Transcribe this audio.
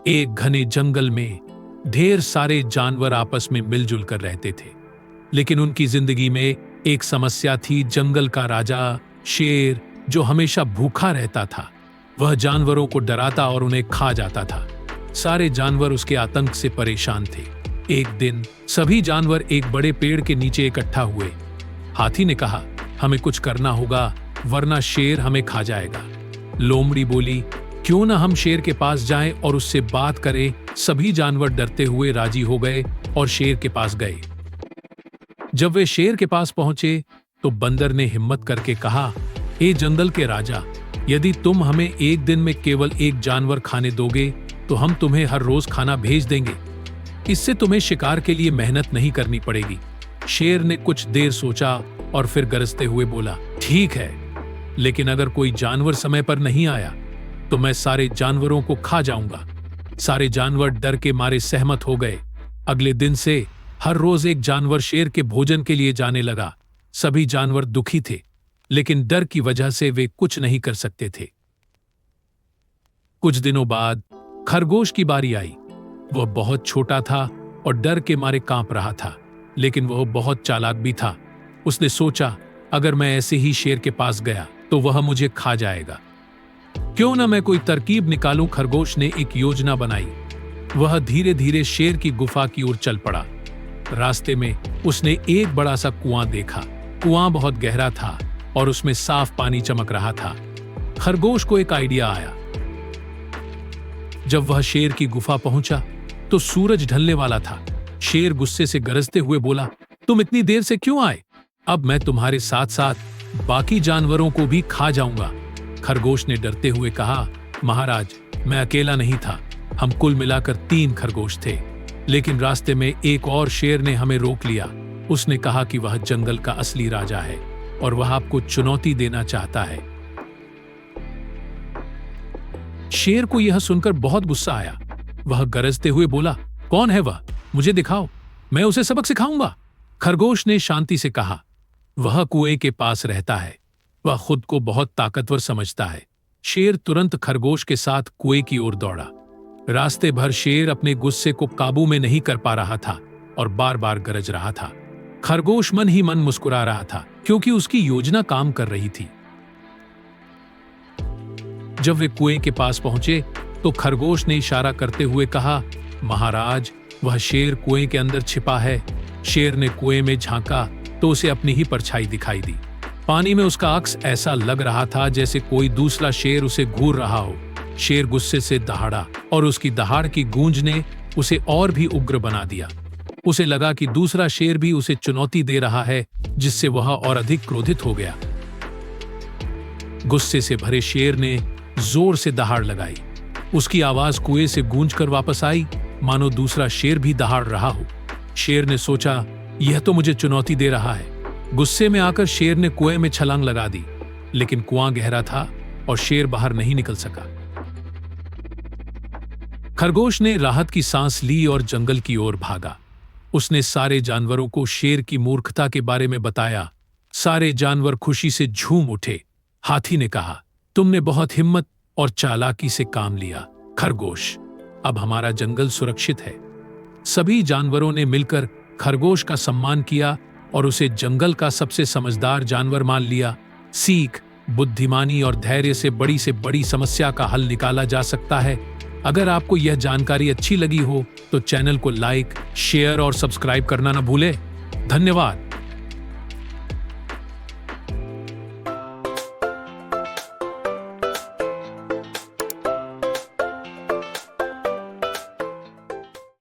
एक घने जंगल में ढेर सारे जानवर आपस में मिलजुल कर रहते थे, लेकिन उनकी जिंदगी में एक समस्या थी। जंगल का राजा शेर, जो हमेशा भूखा रहता था, वह जानवरों को डराता और उन्हें खा जाता था। सारे जानवर उसके आतंक से परेशान थे। एक दिन सभी जानवर एक बड़े पेड़ के नीचे इकट्ठा हुए। हाथी ने कहा, हमें कुछ करना होगा वरना शेर हमें खा जाएगा। लोमड़ी बोली, क्यों ना हम शेर के पास जाएं और उससे बात करें। सभी जानवर डरते हुए राजी हो गए और शेर के पास गए। जब वे शेर के पास पहुंचे तो बंदर ने हिम्मत करके कहा, ए जंगल के राजा, यदि तुम हमें एक दिन में केवल एक जानवर खाने दोगे तो हम तुम्हें हर रोज खाना भेज देंगे। इससे तुम्हें शिकार के लिए मेहनत नहीं करनी पड़ेगी। शेर ने कुछ देर सोचा और फिर गरजते हुए बोला, ठीक है, लेकिन अगर कोई जानवर समय पर नहीं आया तो मैं सारे जानवरों को खा जाऊंगा। सारे जानवर डर के मारे सहमत हो गए। अगले दिन से हर रोज एक जानवर शेर के भोजन के लिए जाने लगा। सभी जानवर दुखी थे, लेकिन डर की वजह से वे कुछ नहीं कर सकते थे। कुछ दिनों बाद खरगोश की बारी आई। वह बहुत छोटा था और डर के मारे कांप रहा था, लेकिन वह बहुत चालाक भी था। उसने सोचा, अगर मैं ऐसे ही शेर के पास गया तो वह मुझे खा जाएगा। क्यों ना मैं कोई तरकीब निकालूं। खरगोश ने एक योजना बनाई। वह धीरे धीरे शेर की गुफा की ओर चल पड़ा। रास्ते में उसने एक बड़ा सा कुआं देखा। कुआं बहुत गहरा था और उसमें साफ पानी चमक रहा था। खरगोश को एक आइडिया आया। जब वह शेर की गुफा पहुंचा तो सूरज ढलने वाला था। शेर गुस्से से गरजते हुए बोला, तुम इतनी देर से क्यों आए? अब मैं तुम्हारे साथ साथ बाकी जानवरों को भी खा जाऊंगा। खरगोश ने डरते हुए कहा, महाराज, मैं अकेला नहीं था, हम कुल मिलाकर 3 खरगोश थे। लेकिन रास्ते में एक और शेर ने हमें रोक लिया। उसने कहा कि वह जंगल का असली राजा है और वह आपको चुनौती देना चाहता है। शेर को यह सुनकर बहुत गुस्सा आया। वह गरजते हुए बोला, कौन है वह? मुझे दिखाओ, मैं उसे सबक सिखाऊंगा। खरगोश ने शांति से कहा, वह कुएं के पास रहता है। वह खुद को बहुत ताकतवर समझता है। शेर तुरंत खरगोश के साथ कुएं की ओर दौड़ा। रास्ते भर शेर अपने गुस्से को काबू में नहीं कर पा रहा था और बार बार गरज रहा था। खरगोश मन ही मन मुस्कुरा रहा था, क्योंकि उसकी योजना काम कर रही थी। जब वे कुएं के पास पहुंचे तो खरगोश ने इशारा करते हुए कहा, महाराज, वह शेर कुएं के अंदर छिपा है। शेर ने कुएं में झांका तो उसे अपनी ही परछाई दिखाई दी। पानी में उसका अक्स ऐसा लग रहा था जैसे कोई दूसरा शेर उसे घूर रहा हो। शेर गुस्से से दहाड़ा और उसकी दहाड़ की गूंज ने उसे और भी उग्र बना दिया। उसे लगा कि दूसरा शेर भी उसे चुनौती दे रहा है, जिससे वह और अधिक क्रोधित हो गया। गुस्से से भरे शेर ने जोर से दहाड़ लगाई। उसकी आवाज कुएं से गूंजकर वापस आई, मानो दूसरा शेर भी दहाड़ रहा हो। शेर ने सोचा, यह तो मुझे चुनौती दे रहा है। गुस्से में आकर शेर ने कुएं में छलांग लगा दी, लेकिन कुआं गहरा था और शेर बाहर नहीं निकल सका। खरगोश ने राहत की सांस ली और जंगल की ओर भागा। उसने सारे जानवरों को शेर की मूर्खता के बारे में बताया। सारे जानवर खुशी से झूम उठे। हाथी ने कहा, तुमने बहुत हिम्मत और चालाकी से काम लिया खरगोश। अब हमारा जंगल सुरक्षित है। सभी जानवरों ने मिलकर खरगोश का सम्मान किया और उसे जंगल का सबसे समझदार जानवर मान लिया। सीख, बुद्धिमानी और धैर्य से बड़ी समस्या का हल निकाला जा सकता है। अगर आपको यह जानकारी अच्छी लगी हो तो चैनल को लाइक, शेयर और सब्सक्राइब करना न भूलें। धन्यवाद।